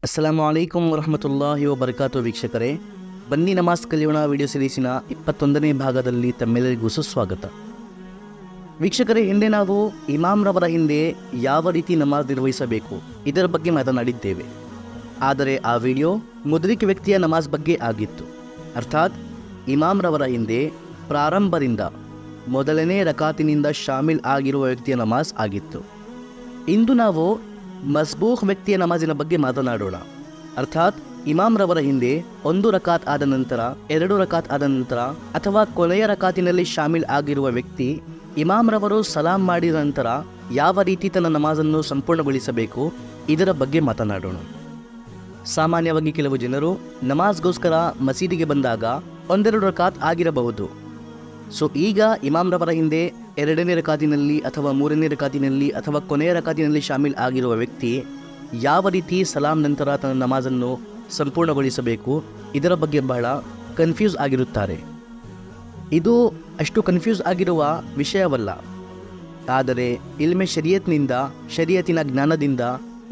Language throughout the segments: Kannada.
ಅಸ್ಸಲಾಮು ಅಲೈಕುಂ ವರಹಮತುಲ್ಲಾಹಿ ವಬರಕಾತು. ವೀಕ್ಷಕರೇ, ಬನ್ನಿ ನಮಾಜ್ ಕಲಿಯೋಣ ವಿಡಿಯೋ ಸಿರೀಸಿನ 21ನೇ ಭಾಗದಲ್ಲಿ ತಮ್ಮೆಲ್ಲರಿಗೂ ಸುಸ್ವಾಗತ. ವೀಕ್ಷಕರೇ, ಹಿಂದೆ ನಾವು ಇಮಾಮ್ರವರ ಹಿಂದೆ ಯಾವ ರೀತಿ ನಮಾಜ್ ನಿರ್ವಹಿಸಬೇಕು ಇದರ ಬಗ್ಗೆ ಮಾತನಾಡಿದ್ದೇವೆ. ಆದರೆ ಆ ವಿಡಿಯೋ ಮುದ್ರಿಕ ವ್ಯಕ್ತಿಯ ನಮಾಜ್ ಬಗ್ಗೆ ಆಗಿತ್ತು. ಅರ್ಥಾತ್ ಇಮಾಮ್ರವರ ಹಿಂದೆ ಪ್ರಾರಂಭದಿಂದ ಮೊದಲನೇ ರಕಾತಿನಿಂದ ಶಾಮಿಲ್ ಆಗಿರುವ ವ್ಯಕ್ತಿಯ ನಮಾಜ್ ಆಗಿತ್ತು. ಇಂದು ನಾವು ಮಸ್ಬೂಹ್ ವ್ಯಕ್ತಿಯ ನಮಾಜಿನ ಬಗ್ಗೆ ಮಾತನಾಡೋಣ. ಅರ್ಥಾತ್ ಇಮಾಮ್ರವರ ಹಿಂದೆ 1 ರಕಾತ್ ಆದ ನಂತರ, 2 ರಕಾತ್ ಆದ ನಂತರ ಅಥವಾ ಕೊನೆಯ ರಕಾತಿನಲ್ಲಿ ಶಾಮಿಲ್ ಆಗಿರುವ ವ್ಯಕ್ತಿ ಇಮಾಮ್ರವರು ಸಲಾಂ ಮಾಡಿದ ನಂತರ ಯಾವ ರೀತಿ ತನ್ನ ನಮಾಜನ್ನು ಸಂಪೂರ್ಣಗೊಳಿಸಬೇಕು ಇದರ ಬಗ್ಗೆ ಮಾತನಾಡೋಣ. ಸಾಮಾನ್ಯವಾಗಿ ಕೆಲವು ಜನರು ನಮಾಜ್ಗೋಸ್ಕರ ಮಸೀದಿಗೆ ಬಂದಾಗ 1-2 ರಕಾತ್ ಆಗಿರಬಹುದು. ಸೊ ಈಗ ಇಮಾಮ್ರವರ ಹಿಂದೆ 2ನೇ ರಕಾತಿನಲ್ಲಿ ಅಥವಾ 3ನೇ ರಕಾತಿನಲ್ಲಿ ಅಥವಾ ಕೊನೆಯ ರಕಾತಿನಲ್ಲಿ ಶಾಮಿಲ್ ಆಗಿರುವ ವ್ಯಕ್ತಿ ಯಾವ ರೀತಿ ಸಲಾಂ ನಂತರ ತನ್ನ ನಮಾಜನ್ನು ಸಂಪೂರ್ಣಗೊಳಿಸಬೇಕು ಇದರ ಬಗ್ಗೆ ಬಹಳ ಕನ್ಫ್ಯೂಸ್ ಆಗಿರುತ್ತಾರೆ. ಇದು ಅಷ್ಟು ಕನ್ಫ್ಯೂಸ್ ಆಗಿರುವ ವಿಷಯವಲ್ಲ. ಆದರೆ ಇಲ್ಮೆ ಶರಿಯತ್ನಿಂದ, ಶರಿಯತಿನ ಜ್ಞಾನದಿಂದ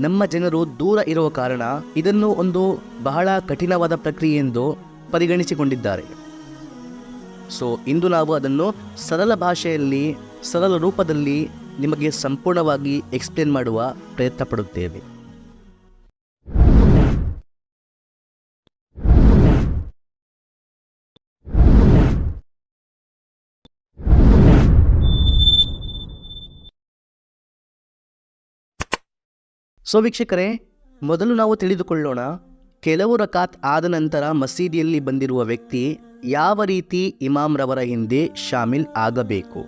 ನಮ್ಮ ಜನರು ದೂರ ಇರುವ ಕಾರಣ ಇದನ್ನು ಒಂದು ಬಹಳ ಕಠಿಣವಾದ ಪ್ರಕ್ರಿಯೆ ಎಂದು ಪರಿಗಣಿಸಿಕೊಂಡಿದ್ದಾರೆ. ಸೊ ಇಂದು ನಾವು ಅದನ್ನು ಸರಳ ಭಾಷೆಯಲ್ಲಿ, ಸರಳ ರೂಪದಲ್ಲಿ ನಿಮಗೆ ಸಂಪೂರ್ಣವಾಗಿ ಎಕ್ಸ್ಪ್ಲೇನ್ ಮಾಡುವ ಪ್ರಯತ್ನ ಪಡುತ್ತೇವೆ. ಸೊ ವೀಕ್ಷಕರೇ, ಮೊದಲು ನಾವು ತಿಳಿದುಕೊಳ್ಳೋಣ, ಕೆಲವು ರಕಾತ್ ಆದ ನಂತರ ಮಸೀದಿಯಲ್ಲಿ ಬಂದಿರುವ ವ್ಯಕ್ತಿ ಯಾವ ರೀತಿ ಇಮಾಮ್ರವರ ಹಿಂದೆ ಶಾಮಿಲ್ ಆಗಬೇಕು.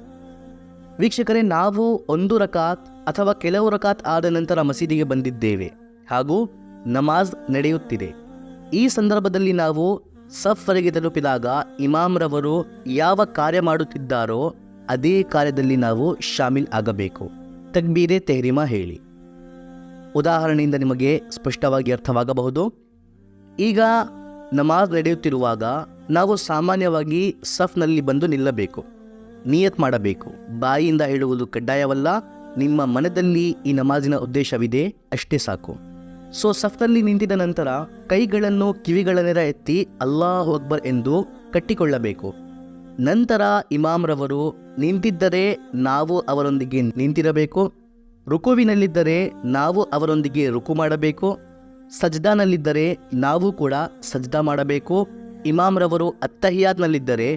ವೀಕ್ಷಕರೇ, ನಾವು 1 ರಕಾತ್ ಅಥವಾ ಕೆಲವು ರಕಾತ್ ಆದ ನಂತರ ಮಸೀದಿಗೆ ಬಂದಿದ್ದೇವೆ ಹಾಗೂ ನಮಾಜ್ ನಡೆಯುತ್ತಿದೆ. ಈ ಸಂದರ್ಭದಲ್ಲಿ ನಾವು ಸಫ್ವರೆಗೆ ತಲುಪಿದಾಗ ಇಮಾಮ್ರವರು ಯಾವ ಕಾರ್ಯ ಮಾಡುತ್ತಿದ್ದಾರೋ ಅದೇ ಕಾರ್ಯದಲ್ಲಿ ನಾವು ಶಾಮಿಲ್ ಆಗಬೇಕು. ತಕ್ಬೀರೆ ತೆಹ್ರಿಮಾ ಹೇಳಿ. ಉದಾಹರಣೆಯಿಂದ ನಿಮಗೆ ಸ್ಪಷ್ಟವಾಗಿ ಅರ್ಥವಾಗಬಹುದು. ಈಗ ನಮಾಜ್ ನಡೆಯುತ್ತಿರುವಾಗ ನಾವು ಸಾಮಾನ್ಯವಾಗಿ ಸಫ್ನಲ್ಲಿ ಬಂದು ನಿಲ್ಲಬೇಕು, ನಿಯತ್ ಮಾಡಬೇಕು. ಬಾಯಿಯಿಂದ ಹೇಳುವುದು ಕಡ್ಡಾಯವಲ್ಲ, ನಿಮ್ಮ ಮನದಲ್ಲಿ ಈ ನಮಾಜಿನ ಉದ್ದೇಶವಿದೆ ಅಷ್ಟೇ ಸಾಕು. ಸೊ ಸಫ್ನಲ್ಲಿ ನಿಂತಿದ ನಂತರ ಕೈಗಳನ್ನು ಕಿವಿಗಳ ನೇರ ಎತ್ತಿ ಅಲ್ಲಾಹು ಅಕ್ಬರ್ ಎಂದು ಕಟ್ಟಿಕೊಳ್ಳಬೇಕು. ನಂತರ ಇಮಾಮ್ರವರು ನಿಂತಿದ್ದರೆ ನಾವು ಅವರೊಂದಿಗೆ ನಿಂತಿರಬೇಕು, ರುಕುವಿನಲ್ಲಿದ್ದರೆ ನಾವು ಅವರೊಂದಿಗೆ ರುಕು ಮಾಡಬೇಕು, ಸಜ್ದಾನಲ್ಲಿದ್ದರೆ ನಾವು ಕೂಡ ಸಜ್ದಾ ಮಾಡಬೇಕು. ಇಮಾಮ್ರವರು ಅತ್ತಹಿಯಾತ್ನಲ್ಲಿದ್ದರೆ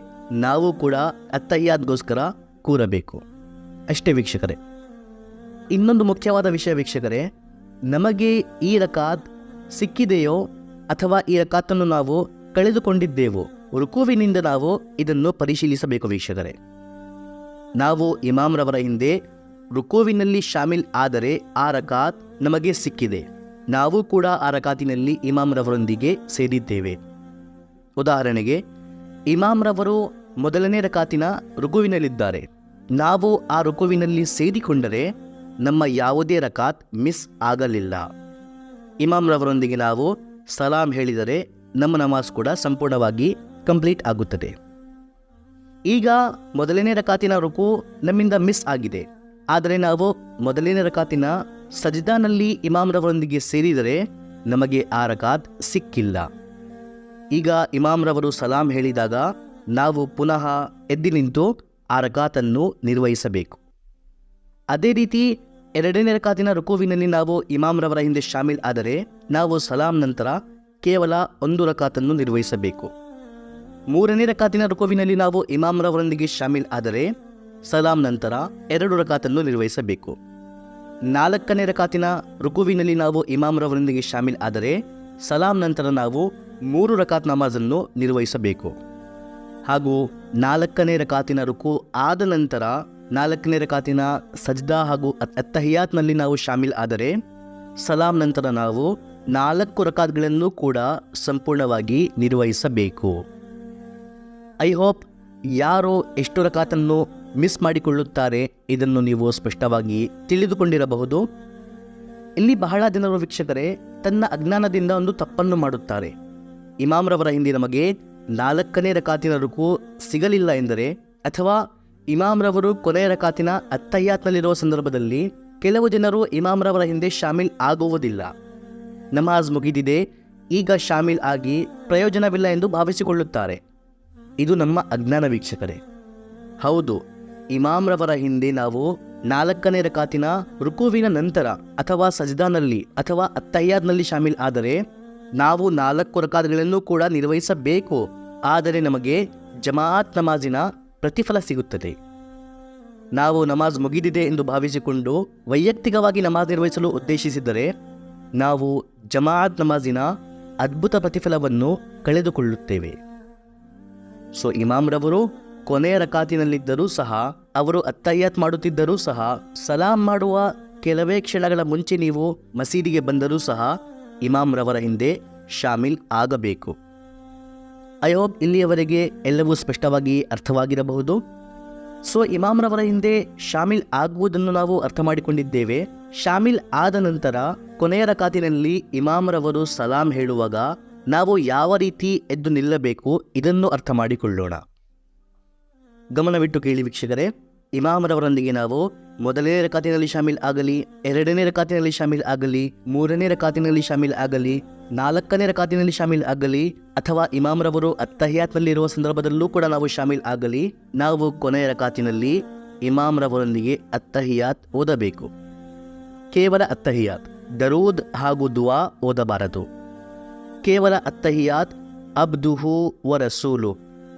ನಾವು ಕೂಡ ಅತ್ತಹಿಯಾತ್ಗೋಸ್ಕರ ಕೂರಬೇಕು. ಅಷ್ಟೇ ವೀಕ್ಷಕರೇ. ಇನ್ನೊಂದು ಮುಖ್ಯವಾದ ವಿಷಯ ವೀಕ್ಷಕರೇ, ನಮಗೆ ಈ ರಕಾತ್ ಸಿಕ್ಕಿದೆಯೋ ಅಥವಾ ಈ ರಕಾತನ್ನು ನಾವು ಕಳೆದುಕೊಂಡಿದ್ದೇವೋ, ರುಕುವಿನಿಂದ ನಾವು ಇದನ್ನು ಪರಿಶೀಲಿಸಬೇಕು ವೀಕ್ಷಕರೇ. ನಾವು ಇಮಾಮ್ರವರ ಹಿಂದೆ ರುಕುವಿನಲ್ಲಿ ಶಾಮಿಲ್ ಆದರೆ ಆ ರಕಾತ್ ನಮಗೆ ಸಿಕ್ಕಿದೆ, ನಾವು ಕೂಡ ಆ ರಕಾತಿನಲ್ಲಿ ಇಮಾಮ್ರವರೊಂದಿಗೆ ಸೇರಿದ್ದೇವೆ. ಉದಾಹರಣೆಗೆ, ಇಮಾಮ್ರವರು ಮೊದಲನೇ ರಕಾತಿನ ರುಕುವಿನಲ್ಲಿದ್ದಾರೆ, ನಾವು ಆ ರುಕುವಿನಲ್ಲಿ ಸೇರಿಕೊಂಡರೆ ನಮ್ಮ ಯಾವುದೇ ರಕಾತ್ ಮಿಸ್ ಆಗಲಿಲ್ಲ. ಇಮಾಮ್ರವರೊಂದಿಗೆ ನಾವು ಸಲಾಂ ಹೇಳಿದರೆ ನಮ್ಮ ನಮಾಜ್ ಕೂಡ ಸಂಪೂರ್ಣವಾಗಿ ಕಂಪ್ಲೀಟ್ ಆಗುತ್ತದೆ. ಈಗ ಮೊದಲನೇ ರಕಾತಿನ ರುಕು ನಮ್ಮಿಂದ ಮಿಸ್ ಆಗಿದೆ, ಆದರೆ ನಾವು ಮೊದಲನೇ ರಕಾತಿನ ಸಜ್ದಾನಲ್ಲಿ ಇಮಾಮ್ರವರೊಂದಿಗೆ ಸೇರಿದರೆ ನಮಗೆ ಆ ರಕಾತ್ ಸಿಕ್ಕಿಲ್ಲ. ಈಗ ಇಮಾಮ್ರವರು ಸಲಾಂ ಹೇಳಿದಾಗ ನಾವು ಪುನಃ ಎದ್ದು ನಿಂತು ಆ ರಕಾತನ್ನು ನಿರ್ವಹಿಸಬೇಕು. ಅದೇ ರೀತಿ 2ನೇ ರಕಾತಿನ ರುಕುವಿನಲ್ಲಿ ನಾವು ಇಮಾಮ್ರವರ ಹಿಂದೆ ಶಾಮಿಲ್ ಆದರೆ ನಾವು ಸಲಾಂ ನಂತರ ಕೇವಲ 1 ರಕಾತನ್ನು ನಿರ್ವಹಿಸಬೇಕು. 3ನೇ ರಕಾತಿನ ರುಕುವಿನಲ್ಲಿ ನಾವು ಇಮಾಮ್ರವರೊಂದಿಗೆ ಶಾಮಿಲ್ ಆದರೆ ಸಲಾಂ ನಂತರ 2 ರಕಾತನ್ನು ನಿರ್ವಹಿಸಬೇಕು. 4ನೇ ರಕಾತಿನ ರುಕುವಿನಲ್ಲಿ ನಾವು ಇಮಾಮ್ರವರೊಂದಿಗೆ ಶಾಮಿಲ್ ಆದರೆ ಸಲಾಂ ನಂತರ ನಾವು 3 ರಕಾತ್ ನಮಾಜನ್ನು ನಿರ್ವಹಿಸಬೇಕು. ಹಾಗೂ 4ನೇ ರಕಾತಿನ ರುಕು ಆದ ನಂತರ 4ನೇ ರಕಾತಿನ ಸಜ್ದಾ ಹಾಗೂ ಅತ್ತಹಿಯಾತ್ನಲ್ಲಿ ನಾವು ಶಾಮಿಲ್ ಆದರೆ ಸಲಾಂ ನಂತರ ನಾವು 4 ರಕಾತ್ಗಳನ್ನು ಕೂಡ ಸಂಪೂರ್ಣವಾಗಿ ನಿರ್ವಹಿಸಬೇಕು. ಐ ಹೋಪ್ ಯಾರು ಎಷ್ಟು ರಕಾತನ್ನು ಮಿಸ್ ಮಾಡಿಕೊಳ್ಳುತ್ತಾರೆ ಇದನ್ನು ನೀವು ಸ್ಪಷ್ಟವಾಗಿ ತಿಳಿದುಕೊಂಡಿರಬಹುದು. ಇಲ್ಲಿ ಬಹಳ ಜನರು ವೀಕ್ಷಕರೇ ತನ್ನ ಅಜ್ಞಾನದಿಂದ ಒಂದು ತಪ್ಪನ್ನು ಮಾಡುತ್ತಾರೆ. ಇಮಾಮ್ರವರ ಹಿಂದೆ ನಮಗೆ 4ನೇ ರಕಾತಿನ ರುಕು ಸಿಗಲಿಲ್ಲ ಎಂದರೆ, ಅಥವಾ ಇಮಾಮ್ರವರು ಕೊನೆಯ ರಕಾತಿನ ಅತ್ತಹಿಯಾತ್ನಲ್ಲಿರುವ ಸಂದರ್ಭದಲ್ಲಿ ಕೆಲವು ಜನರು ಇಮಾಮ್ರವರ ಹಿಂದೆ ಶಾಮಿಲ್ ಆಗುವುದಿಲ್ಲ. ನಮಾಜ್ ಮುಗಿದಿದೆ, ಈಗ ಶಾಮಿಲ್ ಆಗಿ ಪ್ರಯೋಜನವಿಲ್ಲ ಎಂದು ಭಾವಿಸಿಕೊಳ್ಳುತ್ತಾರೆ. ಇದು ನಮ್ಮ ಅಜ್ಞಾನ ವೀಕ್ಷಕರೇ. ಹೌದು, ಇಮಾಮ್ರವರ ಹಿಂದೆ ನಾವು 4ನೇ ರಕಾತಿನ ರುಕುವಿನ ನಂತರ ಅಥವಾ ಸಜ್ದಾನಲ್ಲಿ ಅಥವಾ ಅತ್ತಹಿಯಾದ್ನಲ್ಲಿ ಶಾಮಿಲ್ ಆದರೆ ನಾವು 4 ರಕಾತ್ಗಳನ್ನು ಕೂಡ ನಿರ್ವಹಿಸಬೇಕು. ಆದರೆ ನಮಗೆ ಜಮಾಅತ್ ನಮಾಜಿನ ಪ್ರತಿಫಲ ಸಿಗುತ್ತದೆ. ನಾವು ನಮಾಜ್ ಮುಗಿದಿದೆ ಎಂದು ಭಾವಿಸಿಕೊಂಡು ವೈಯಕ್ತಿಕವಾಗಿ ನಮಾಜ್ ನಿರ್ವಹಿಸಲು ಉದ್ದೇಶಿಸಿದರೆ ನಾವು ಜಮಾಅತ್ ನಮಾಜಿನ ಅದ್ಭುತ ಪ್ರತಿಫಲವನ್ನು ಕಳೆದುಕೊಳ್ಳುತ್ತೇವೆ. ಸೊ ಇಮಾಮ್ರವರು ಕೊನೆಯ ರಕಾತಿನಲ್ಲಿದ್ದರೂ ಸಹ, ಅವರು ಅತ್ತಹಿಯಾತ್ ಮಾಡುತ್ತಿದ್ದರೂ ಸಹ, ಸಲಾಂ ಮಾಡುವ ಕೆಲವೇ ಕ್ಷಣಗಳ ಮುಂಚೆ ನೀವು ಮಸೀದಿಗೆ ಬಂದರೂ ಸಹ ಇಮಾಮ್ರವರ ಹಿಂದೆ ಶಾಮಿಲ್ ಆಗಬೇಕು. ಐ ಹೋಪ್ ಇಲ್ಲಿಯವರೆಗೆ ಎಲ್ಲವೂ ಸ್ಪಷ್ಟವಾಗಿ ಅರ್ಥವಾಗಿರಬಹುದು. ಸೊ ಇಮಾಮ್ರವರ ಹಿಂದೆ ಶಾಮಿಲ್ ಆಗುವುದನ್ನು ನಾವು ಅರ್ಥ ಮಾಡಿಕೊಂಡಿದ್ದೇವೆ. ಶಾಮಿಲ್ ಆದ ನಂತರ ಕೊನೆಯ ರಕಾತಿನಲ್ಲಿ ಇಮಾಮ್ರವರು ಸಲಾಂ ಹೇಳುವಾಗ ನಾವು ಯಾವ ರೀತಿ ಎದ್ದು ನಿಲ್ಲಬೇಕು ಇದನ್ನು ಅರ್ಥ ಮಾಡಿಕೊಳ್ಳೋಣ. ಗಮನವಿಟ್ಟು ಕೇಳಿ ವೀಕ್ಷಕರೇ. ಇಮಾಮ್ರವರೊಂದಿಗೆ ನಾವು 1ನೇ ರಕಾತಿನಲ್ಲಿ ಶಾಮಿಲ್ ಆಗಲಿ, 2ನೇ ರಕಾತಿನಲ್ಲಿ ಶಾಮಿಲ್ ಆಗಲಿ, 3ನೇ ರಕಾತಿನಲ್ಲಿ ಶಾಮಿಲ್ ಆಗಲಿ, 4ನೇ ರಕಾತಿನಲ್ಲಿ ಶಾಮಿಲ್ ಆಗಲಿ, ಅಥವಾ ಇಮಾಮ್ರವರು ಅತ್ತಹಿಯಾತ್ನಲ್ಲಿರುವ ಸಂದರ್ಭದಲ್ಲೂ ಕೂಡ ನಾವು ಶಾಮಿಲ್ ಆಗಲಿ, ನಾವು ಕೊನೆಯ ರಕಾತಿನಲ್ಲಿ ಇಮಾಮ್ರವರೊಂದಿಗೆ ಅತ್ತಹಿಯಾತ್ ಓದಬೇಕು. ಕೇವಲ ಅತ್ತಹಿಯಾತ್, ದರೂದ್ ಹಾಗೂ ದುವಾ ಓದಬಾರದು. ಕೇವಲ ಅತ್ತಹಿಯಾತ್ ಅಬ್ದುಹು ವ ರಸೂಲು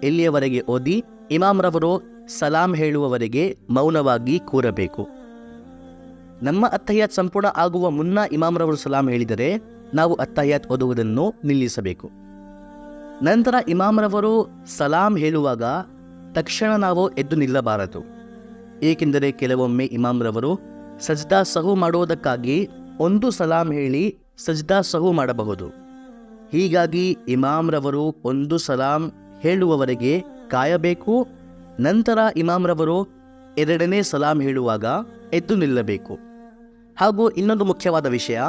ಇಲ್ಲಿಯವರೆಗೆ ಓದಿ ಇಮಾಮ್ರವರು ಸಲಾಂ ಹೇಳುವವರೆಗೆ ಮೌನವಾಗಿ ಕೂರಬೇಕು. ನಮ್ಮ ಅತ್ತಹಿಯಾತ್ ಸಂಪೂರ್ಣ ಆಗುವ ಮುನ್ನ ಇಮಾಮ್ರವರು ಸಲಾಂ ಹೇಳಿದರೆ ನಾವು ಅತ್ತಹಿಯಾತ್ ಓದುವುದನ್ನು ನಿಲ್ಲಿಸಬೇಕು. ನಂತರ ಇಮಾಮ್ರವರು ಸಲಾಂ ಹೇಳುವಾಗ ತಕ್ಷಣ ನಾವು ಎದ್ದು ನಿಲ್ಲಬಾರದು. ಏಕೆಂದರೆ ಕೆಲವೊಮ್ಮೆ ಇಮಾಮ್ರವರು ಸಜ್ದಾ ಸಹು ಮಾಡುವುದಕ್ಕಾಗಿ ಒಂದು ಸಲಾಂ ಹೇಳಿ ಸಜ್ದಾ ಸಹು ಮಾಡಬಹುದು. ಹೀಗಾಗಿ ಇಮಾಮ್ರವರು ಒಂದು ಸಲಾಂ ಹೇಳುವವರೆಗೆ ಕಾಯಬೇಕು. ನಂತರ ಇಮಾಮ್ರವರು 2ನೇ ಸಲಾಂ ಹೇಳುವಾಗ ಎದ್ದು ನಿಲ್ಲಬೇಕು. ಹಾಗೂ ಇನ್ನೊಂದು ಮುಖ್ಯವಾದ ವಿಷಯ,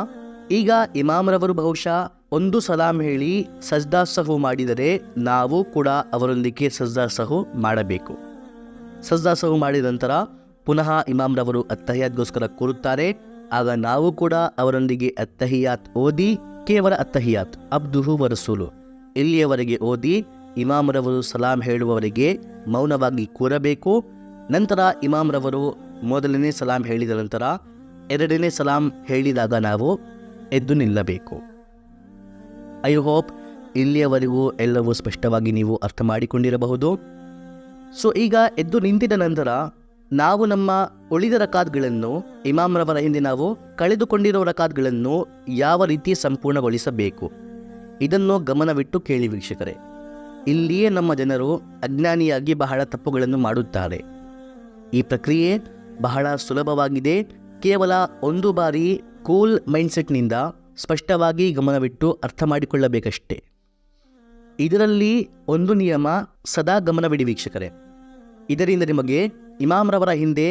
ಈಗ ಇಮಾಮ್ರವರು ಬಹುಶಃ ಒಂದು ಸಲಾಂ ಹೇಳಿ ಸಜ್ದಾ ಸಹು ಮಾಡಿದರೆ ನಾವು ಕೂಡ ಅವರೊಂದಿಗೆ ಸಜ್ದಾ ಸಹು ಮಾಡಬೇಕು. ಸಜ್ದಾ ಸಹು ಮಾಡಿದ ನಂತರ ಪುನಃ ಇಮಾಮ್ರವರು ಅತ್ತಹಿಯಾತ್ಗೋಸ್ಕರ ಕೂರುತ್ತಾರೆ. ಆಗ ನಾವು ಕೂಡ ಅವರೊಂದಿಗೆ ಅತ್ತಹಿಯಾತ್ ಓದಿ, ಕೇವಲ ಅತ್ತಹಿಯಾತ್ ಅಬ್ದುಹು ವ ರಸೂಲು ಇಲ್ಲಿಯವರೆಗೆ ಓದಿ ಇಮಾಮ್ರವರು ಸಲಾಂ ಹೇಳುವವರೆಗೆ ಮೌನವಾಗಿ ಕೂರಬೇಕು. ನಂತರ ಇಮಾಮ್ರವರು 1ನೇ ಸಲಾಂ ಹೇಳಿದ ನಂತರ 2ನೇ ಸಲಾಂ ಹೇಳಿದಾಗ ನಾವು ಎದ್ದು ನಿಲ್ಲಬೇಕು. ಐ ಹೋಪ್ ಇಲ್ಲಿಯವರೆಗೂ ಎಲ್ಲವೂ ಸ್ಪಷ್ಟವಾಗಿ ನೀವು ಅರ್ಥ ಮಾಡಿಕೊಂಡಿರಬಹುದು. ಸೊ ಈಗ ಎದ್ದು ನಿಂತಿದ ನಂತರ ನಾವು ನಮ್ಮ ಉಳಿದ ರಕಾತ್ಗಳನ್ನು, ಇಮಾಮ್ರವರ ಹಿಂದೆ ನಾವು ಕಳೆದುಕೊಂಡಿರೋ ರಕಾತ್ಗಳನ್ನು ಯಾವ ರೀತಿ ಸಂಪೂರ್ಣಗೊಳಿಸಬೇಕು ಇದನ್ನು ಗಮನವಿಟ್ಟು ಕೇಳಿ ವೀಕ್ಷಕರೇ. ಇಲ್ಲಿಯೇ ನಮ್ಮ ಜನರು ಅಜ್ಞಾನಿಯಾಗಿ ಬಹಳ ತಪ್ಪುಗಳನ್ನು ಮಾಡುತ್ತಾರೆ. ಈ ಪ್ರಕ್ರಿಯೆ ಬಹಳ ಸುಲಭವಾಗಿದೆ. ಕೇವಲ ಒಂದು ಬಾರಿ ಕೂಲ್ ಮೈಂಡ್ಸೆಟ್ನಿಂದ ಸ್ಪಷ್ಟವಾಗಿ ಗಮನವಿಟ್ಟು ಅರ್ಥ ಮಾಡಿಕೊಳ್ಳಬೇಕಷ್ಟೇ. ಇದರಲ್ಲಿ ಒಂದು ನಿಯಮ ಸದಾ ಗಮನವಿಡಿ ವೀಕ್ಷಕರೇ. ಇದರಿಂದ ನಿಮಗೆ ಇಮಾಮ್ರವರ ಹಿಂದೆ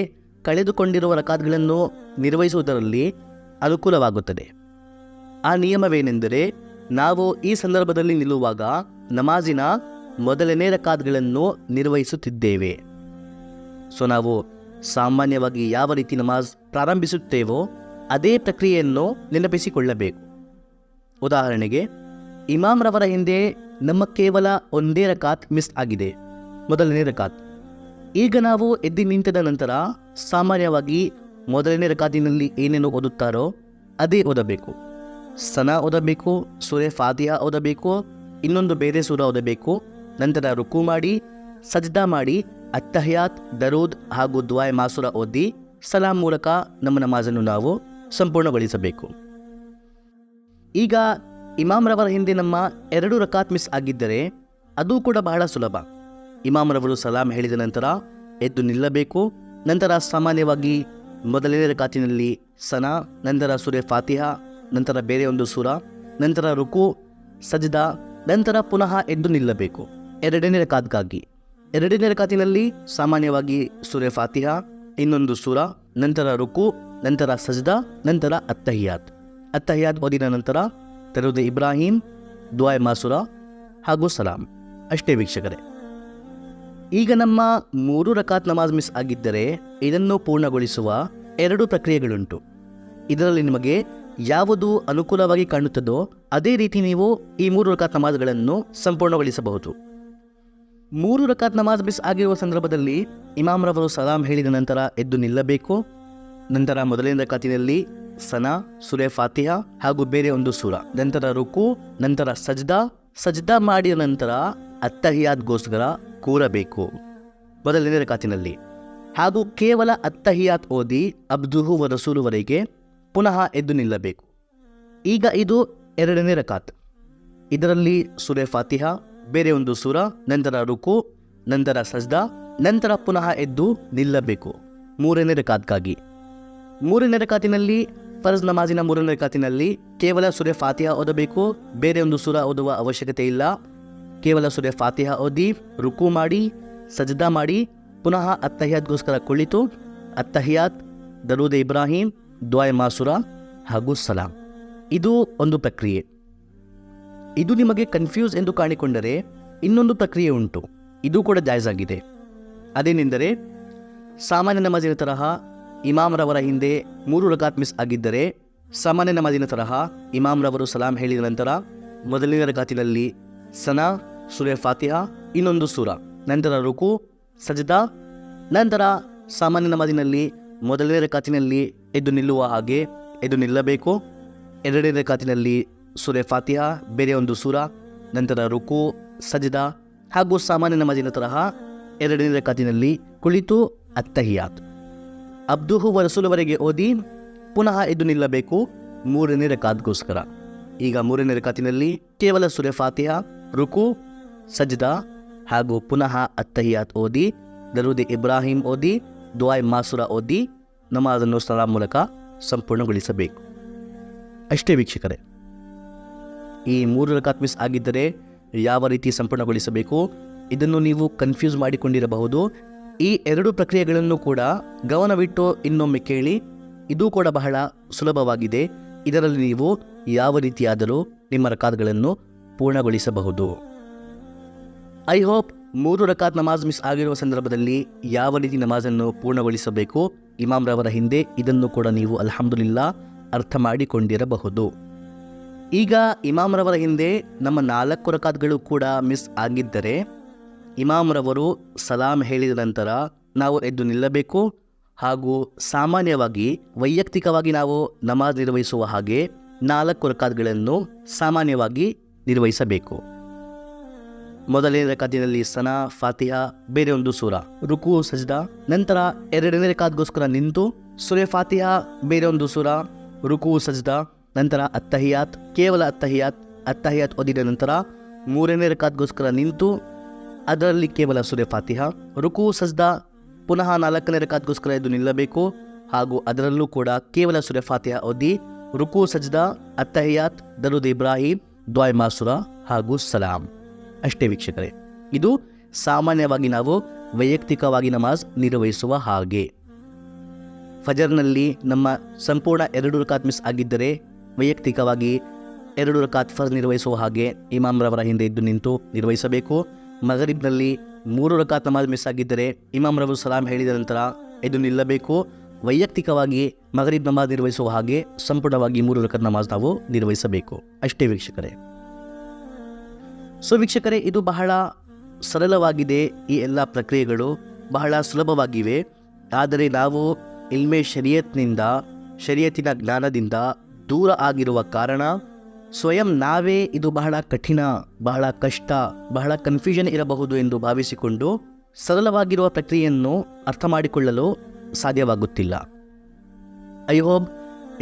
ಕಳೆದುಕೊಂಡಿರುವ ರಕಾತ್ಗಳನ್ನು ನಿರ್ವಹಿಸುವುದರಲ್ಲಿ ಅನುಕೂಲವಾಗುತ್ತದೆ. ಆ ನಿಯಮವೇನೆಂದರೆ, ನಾವು ಈ ಸಂದರ್ಭದಲ್ಲಿ ನಿಲ್ಲುವಾಗ ನಮಾಜಿನ 1ನೇ ರಕಾತ್ಗಳನ್ನು ನಿರ್ವಹಿಸುತ್ತಿದ್ದೇವೆ. ಸೊ ನಾವು ಸಾಮಾನ್ಯವಾಗಿ ಯಾವ ರೀತಿ ನಮಾಜ್ ಪ್ರಾರಂಭಿಸುತ್ತೇವೋ ಅದೇ ಪ್ರಕ್ರಿಯೆಯನ್ನು ನೆನಪಿಸಿಕೊಳ್ಳಬೇಕು. ಉದಾಹರಣೆಗೆ, ಇಮಾಮ್ರವರ ಹಿಂದೆ ನಮ್ಮ ಕೇವಲ ಒಂದೇ ರಕಾತ್ ಮಿಸ್ ಆಗಿದೆ, 1ನೇ ರಕಾತ್. ಈಗ ನಾವು ಎದ್ದು ನಿಂತಿದ ನಂತರ ಸಾಮಾನ್ಯವಾಗಿ 1ನೇ ರಕಾತಿನಲ್ಲಿ ಏನೇನು ಓದುತ್ತಾರೋ ಅದೇ ಓದಬೇಕು. ಸನಾ ಓದಬೇಕು, ಸೂರೆ ಫಾತಿಹಾ ಓದಬೇಕು, ಇನ್ನೊಂದು ಬೇರೆ ಸೂರ ಓದಬೇಕು. ನಂತರ ರುಕು ಮಾಡಿ, ಸಜ್ದಾ ಮಾಡಿ, ಅತ್ತಹಿಯಾತ್, ದರೂದ್ ಹಾಗೂ ದುಆ ಮಾಸುರ ಓದಿ ಸಲಾಂ ಮೂಲಕ ನಮ್ಮ ನಮಾಜನ್ನು ನಾವು ಸಂಪೂರ್ಣಗೊಳಿಸಬೇಕು. ಈಗ ಇಮಾಮ್ರವರ ಹಿಂದೆ ನಮ್ಮ 2 ರಕಾತ್ ಮಿಸ್ ಆಗಿದ್ದರೆ ಅದು ಕೂಡ ಬಹಳ ಸುಲಭ. ಇಮಾಮ್ರವರು ಸಲಾಂ ಹೇಳಿದ ನಂತರ ಎದ್ದು ನಿಲ್ಲಬೇಕು. ನಂತರ ಸಾಮಾನ್ಯವಾಗಿ 1ನೇ ರಕಾತಿನಲ್ಲಿ ಸನಾ, ನಂತರ ಸೂರೆ ಫಾತಿಹಾ, ನಂತರ ಬೇರೆ ಒಂದು ಸೂರ, ನಂತರ ರುಕು, ಸಜ್ದಾ, ನಂತರ ಪುನಃ ಎದ್ದು ನಿಲ್ಲಬೇಕು 2ನೇ ರಕಾತ್ಗಾಗಿ. 2ನೇ ರಕಾತಿನಲ್ಲಿ ಸಾಮಾನ್ಯವಾಗಿ ಸೂರೆ ಫಾತಿಹಾ, ಇನ್ನೊಂದು ಸೂರ, ನಂತರ ರುಕು, ನಂತರ ಸಜ್ದಾ, ನಂತರ ಅತ್ತಹಿಯಾತ್. ಅತ್ತಹಿಯಾತ್ ಓದಿದ ನಂತರ ದರೂದ್ ಇಬ್ರಾಹಿಂ, ದುಆ ಮಾಸುರ ಹಾಗೂ ಸಲಾಂ. ಅಷ್ಟೇ ವೀಕ್ಷಕರೇ. ಈಗ ನಮ್ಮ 3 ರಕಾತ್ ನಮಾಜ್ ಮಿಸ್ ಆಗಿದ್ದರೆ ಇದನ್ನು ಪೂರ್ಣಗೊಳಿಸುವ 2 ಪ್ರಕ್ರಿಯೆಗಳುಂಟು. ಇದರಲ್ಲಿ ನಿಮಗೆ ಯಾವುದು ಅನುಕೂಲವಾಗಿ ಕಾಣುತ್ತದೋ ಅದೇ ರೀತಿ ನೀವು ಈ 3 ರಕಾತ್ ನಮಾಜ್ಗಳನ್ನು ಸಂಪೂರ್ಣಗೊಳಿಸಬಹುದು. 3 ರಕಾತ್ ನಮಾಜ್ ಮಿಸ್ ಆಗಿರುವ ಸಂದರ್ಭದಲ್ಲಿ ಇಮಾಮ್ರವರು ಸಲಾಂ ಹೇಳಿದ ನಂತರ ಎದ್ದು ನಿಲ್ಲಬೇಕು. ನಂತರ ಮೊದಲನೇ ರಕಾತಿನಲ್ಲಿ ಸನಾ, ಸೂರೆ ಫಾತಿಹಾ ಹಾಗೂ ಬೇರೆ ಒಂದು ಸೂರ, ನಂತರ ರುಕು, ನಂತರ ಸಜ್ದಾ ಮಾಡಿದ ನಂತರ ಅತ್ತಹಿಯಾತ್ಗೋಸ್ಕರ ಕೂರಬೇಕು ಮೊದಲನೇ ರಕಾತಿನಲ್ಲಿ. ಹಾಗೂ ಕೇವಲ ಅತ್ತಹಿಯಾತ್ ಓದಿ ಅಬ್ದುಹು ವ ರಸೂಲುವರೆಗೆ ಪುನಃ ಎದ್ದು ನಿಲ್ಲಬೇಕು. ಈಗ ಇದು 2ನೇ ರಕಾತ್. ಇದರಲ್ಲಿ ಸೂರೆ ಫಾತಿಹಾ, ಬೇರೆ ಒಂದು ಸೂರ, ನಂತರ ರುಕು, ನಂತರ ಸಜ್ದಾ, ನಂತರ ಪುನಃ ಎದ್ದು ನಿಲ್ಲಬೇಕು 3ನೇ ರಕಾತ್ಗಾಗಿ. 3ನೇ ರಕಾತಿನಲ್ಲಿ ಫರ್ಜ್ ನಮಾಜಿನ 3ನೇ ರಕಾತಿನಲ್ಲಿ ಕೇವಲ ಸೂರೆ ಫಾತಿಹಾ ಓದಬೇಕು, ಬೇರೆ ಒಂದು ಸೂರ ಓದುವ ಅವಶ್ಯಕತೆ ಇಲ್ಲ. ಕೇವಲ ಸೂರೆ ಫಾತಿಹಾ ಓದಿ ರುಕು ಮಾಡಿ ಸಜ್ದಾ ಮಾಡಿ ಪುನಃ ಅತ್ತಹಿಯಾತ್ಗೋಸ್ಕರ ಕುಳಿತು ಅತ್ತಹಿಯಾತ್, ದರೂದ್ ಇಬ್ರಾಹಿಂ, ದುಆ ಮಾಸುರ ಹಾಗೂ ಸಲಾಂ. ಇದು ಒಂದು ಪ್ರಕ್ರಿಯೆ. ಇದು ನಿಮಗೆ ಕನ್ಫ್ಯೂಸ್ ಎಂದು ಕಾಣಿಕೊಂಡರೆ ಇನ್ನೊಂದು ಪ್ರಕ್ರಿಯೆ ಉಂಟು, ಇದು ಕೂಡ ಜಾಯ್ಸ್ ಆಗಿದೆ. ಅದೇನೆಂದರೆ ಸಾಮಾನ್ಯ ನಮಾಜಿನ ತರಹ ಇಮಾಮ್ರವರ ಹಿಂದೆ 3 ರಕಾತ್ ಮಿಸ್ ಆಗಿದ್ದರೆ ಸಾಮಾನ್ಯ ನಮಾಜಿನ ತರಹ ಇಮಾಮ್ರವರು ಸಲಾಂ ಹೇಳಿದ ನಂತರ ಮೊದಲನೇ ರಕಾತಿನಲ್ಲಿ ಸನಾ, ಸೂರೆ ಫಾತಿಹಾ, ಇನ್ನೊಂದು ಸೂರ, ನಂತರ ರುಕು, ಸಜ್ದಾ, ನಂತರ ಸಾಮಾನ್ಯ ನಮಾಜಿನಲ್ಲಿ ಮೊದಲನೇ ರಕಾತಿನಲ್ಲಿ ಎದ್ದು ನಿಲ್ಲುವ ಹಾಗೆ ಎದ್ದು ನಿಲ್ಲಬೇಕು. 2ನೇ ರಕಾತಿನಲ್ಲಿ ಸೂರೆ ಫಾತಿಹಾ, ಬೇರೆ ಒಂದು ಸೂರ, ನಂತರ ರುಕು, ಸಜ್ದಾ ಹಾಗೂ ಸಾಮಾನ್ಯ ನಮಾಜಿನ ತರಹ 2ನೇ ರಕಾತಿನಲ್ಲಿ ಕುಳಿತು ಅತ್ತಹಿಯಾತ್, ಅಬ್ದುಹು ವ ರಸೂಲುವರೆಗೆ ಓದಿ ಪುನಃ ಎದ್ದು ನಿಲ್ಲಬೇಕು 3ನೇ ರಕಾತ್ಗೋಸ್ಕರ. ಈಗ 3ನೇ ರಕಾತಿನಲ್ಲಿ ಕೇವಲ ಸೂರೆ ಫಾತಿಹಾ, ರುಕು, ಸಜ್ದಾ ಹಾಗೂ ಪುನಃ ಅತ್ತಹಿಯಾತ್ ಓದಿ ದರೂದ್ ಇಬ್ರಾಹಿಂ ಓದಿ ದುಆ ಮಾಸುರ ಓದಿ ನಮಾಜನ್ನು ಸಲಾಂ ಮೂಲಕ ಸಂಪೂರ್ಣಗೊಳಿಸಬೇಕು. ಅಷ್ಟೇ ವೀಕ್ಷಕರೇ. ಈ 3 ರಕಾತ್ ಮಿಸ್ ಆಗಿದ್ದರೆ ಯಾವ ರೀತಿ ಸಂಪೂರ್ಣಗೊಳಿಸಬೇಕು ಇದನ್ನು ನೀವು ಕನ್ಫ್ಯೂಸ್ ಮಾಡಿಕೊಂಡಿರಬಹುದು. ಈ 2 ಪ್ರಕ್ರಿಯೆಗಳನ್ನು ಕೂಡ ಗಮನವಿಟ್ಟು ಇನ್ನೊಮ್ಮೆ ಕೇಳಿ. ಇದು ಕೂಡ ಬಹಳ ಸುಲಭವಾಗಿದೆ. ಇದರಲ್ಲಿ ನೀವು ಯಾವ ರೀತಿಯಾದರೂ ನಿಮ್ಮ ರಕಾತ್ಗಳನ್ನು ಪೂರ್ಣಗೊಳಿಸಬಹುದು. ಐ ಹೋಪ್ 3 ರಕಾತ್ ನಮಾಜ್ ಮಿಸ್ ಆಗಿರುವ ಸಂದರ್ಭದಲ್ಲಿ ಯಾವ ರೀತಿ ನಮಾಜನ್ನು ಪೂರ್ಣಗೊಳಿಸಬೇಕು ಇಮಾಮ್ರವರ ಹಿಂದೆ ಇದನ್ನು ಕೂಡ ನೀವು ಅಲ್ಹಮ್ದುಲಿಲ್ಲಾ ಅರ್ಥ ಮಾಡಿಕೊಂಡಿರಬಹುದು. ಈಗ ಇಮಾಮ್ರವರ ಹಿಂದೆ ನಮ್ಮ 4 ರಕಾತ್ಗಳು ಕೂಡ ಮಿಸ್ ಆಗಿದ್ದರೆ ಇಮಾಮ್ರವರು ಸಲಾಂ ಹೇಳಿದ ನಂತರ ನಾವು ಎದ್ದು ನಿಲ್ಲಬೇಕು ಹಾಗೂ ಸಾಮಾನ್ಯವಾಗಿ ವೈಯಕ್ತಿಕವಾಗಿ ನಾವು ನಮಾಜ್ ನಿರ್ವಹಿಸುವ ಹಾಗೆ 4 ರಕಾತ್ಗಳನ್ನು ಸಾಮಾನ್ಯವಾಗಿ ನಿರ್ವಹಿಸಬೇಕು. ಮೊದಲನೇ ರಕಾತಿನಲ್ಲಿ ಸನಾ, ಫಾತಿಹಾ, ಬೇರೆ ಒಂದು ಸೂರ, ರುಕು, ಸಜ್ದಾ, ನಂತರ 2ನೇ ರಕಾತ್ಗೋಸ್ಕರ ನಿಂತು ಸೂರೆ ಫಾತಿಹಾ, ಬೇರೆ ಒಂದು ಸೂರ, ರುಕು, ಸಜ್ದಾ, ನಂತರ ಅತ್ತಹಿಯಾತ್, ಕೇವಲ ಅತ್ತಹಿಯಾತ್ ಓದಿದ ನಂತರ 3ನೇ ರಕಾತ್ಗೋಸ್ಕರ ನಿಂತು ಅದರಲ್ಲಿ ಕೇವಲ ಸೂರೆ ಫಾತಿಹಾ, ರುಕು, ಸಜ್ದಾ, ಪುನಃ 4ನೇ ರಕಾತ್ಗೋಸ್ಕರ ಎದ್ದು ನಿಲ್ಲಬೇಕು ಹಾಗೂ ಅದರಲ್ಲೂ ಕೂಡ ಕೇವಲ ಸೂರೆ ಫಾತಿಹಾ ಓದಿ ರುಕು, ಸಜ್ದಾ, ಅತ್ತಹಿಯಾತ್, ದರೂದ್ ಇಬ್ರಾಹಿಂ, ದುಆ ಮಾಸುರ ಹಾಗೂ ಸಲಾಂ. ಅಷ್ಟೇ ವೀಕ್ಷಕರೇ. ಇದು ಸಾಮಾನ್ಯವಾಗಿ ನಾವು ವೈಯಕ್ತಿಕವಾಗಿ ನಮಾಜ್ ನಿರ್ವಹಿಸುವ ಹಾಗೆ. ಫಜರ್ನಲ್ಲಿ ನಮ್ಮ ಸಂಪೂರ್ಣ 2 ರಕಾತ್ ಮಿಸ್ ಆಗಿದ್ದರೆ ವೈಯಕ್ತಿಕವಾಗಿ 2 ರಕಾತ್ ಫರ್ಜ್ ನಿರ್ವಹಿಸುವ ಹಾಗೆ ಇಮಾಮ್ರವರ ಹಿಂದೆ ಇದ್ದು ನಿಂತು ನಿರ್ವಹಿಸಬೇಕು. ಮಗರಿಬ್ನಲ್ಲಿ 3 ರಕಾತ್ ನಮಾಜ್ ಮಿಸ್ ಆಗಿದ್ದರೆ ಇಮಾಮ್ರವರು ಸಲಾಂ ಹೇಳಿದ ನಂತರ ಎದ್ದು ನಿಲ್ಲಬೇಕು. ವೈಯಕ್ತಿಕವಾಗಿ ಮಗರಿಬ್ ನಮಾಜ್ ನಿರ್ವಹಿಸುವ ಹಾಗೆ ಸಂಪೂರ್ಣವಾಗಿ 3 ರಕಾತ್ ನಮಾಜ್ ನಾವು ನಿರ್ವಹಿಸಬೇಕು. ಅಷ್ಟೇ ವೀಕ್ಷಕರೇ. ಸೊ ವೀಕ್ಷಕರೇ, ಇದು ಬಹಳ ಸರಳವಾಗಿದೆ. ಈ ಎಲ್ಲ ಪ್ರಕ್ರಿಯೆಗಳು ಬಹಳ ಸುಲಭವಾಗಿವೆ. ಆದರೆ ನಾವು ಇಲ್ಮೆ ಶರೀಯತ್ತಿನ ಜ್ಞಾನದಿಂದ ದೂರ ಆಗಿರುವ ಕಾರಣ ಸ್ವಯಂ ನಾವೇ ಇದು ಬಹಳ ಕಠಿಣ, ಬಹಳ ಕಷ್ಟ, ಬಹಳ ಕನ್ಫ್ಯೂಷನ್ ಇರಬಹುದು ಎಂದು ಭಾವಿಸಿಕೊಂಡು ಸರಳವಾಗಿರುವ ಪ್ರಕ್ರಿಯೆಯನ್ನು ಅರ್ಥ ಮಾಡಿಕೊಳ್ಳಲು ಸಾಧ್ಯವಾಗುತ್ತಿಲ್ಲ. ಐ ಹೋಪ್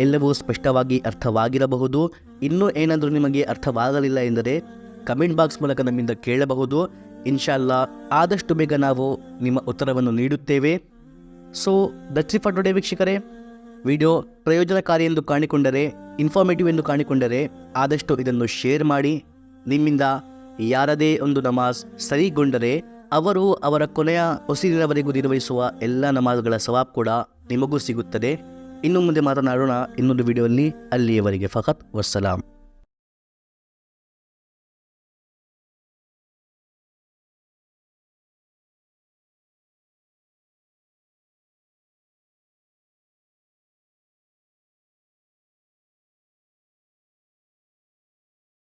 ಎಲ್ಲವೂ ಸ್ಪಷ್ಟವಾಗಿ ಅರ್ಥವಾಗಿರಬಹುದು. ಇನ್ನೂ ಏನಾದರೂ ನಿಮಗೆ ಅರ್ಥವಾಗಲಿಲ್ಲ ಎಂದರೆ ಕಮೆಂಟ್ ಬಾಕ್ಸ್ ಮೂಲಕ ನಮ್ಮಿಂದ ಕೇಳಬಹುದು. ಇನ್ಶಾಲ್ಲಾ ಆದಷ್ಟು ಬೇಗ ನಾವು ನಿಮ್ಮ ಉತ್ತರವನ್ನು ನೀಡುತ್ತೇವೆ. So that's it for today ವೀಕ್ಷಕರೇ. ವಿಡಿಯೋ ಪ್ರಯೋಜನಕಾರಿ ಎಂದು ಕಾಣಿಕೊಂಡರೆ, ಇನ್ಫಾರ್ಮೇಟಿವ್ ಎಂದು ಕಾಣಿಕೊಂಡರೆ ಆದಷ್ಟು ಇದನ್ನು ಶೇರ್ ಮಾಡಿ. ನಿಮ್ಮಿಂದ ಯಾರದೇ ಒಂದು ನಮಾಜ್ ಸರಿಗೊಂಡರೆ ಅವರು ಅವರ ಕೊನೆಯ ಉಸಿರಿನವರೆಗೂ ನಿರ್ವಹಿಸುವ ಎಲ್ಲ ನಮಾಜ್ಗಳ ಸವಾಬ್ ಕೂಡ ನಿಮಗೂ ಸಿಗುತ್ತದೆ. ಇನ್ನು ಮುಂದೆ ಮಾತನಾಡೋಣ ಇನ್ನೊಂದು ವಿಡಿಯೋಲ್ಲಿ. ಅಲ್ಲಿಯವರೆಗೆ ಫಕತ್ ವಸ್ಸಲಾಂ.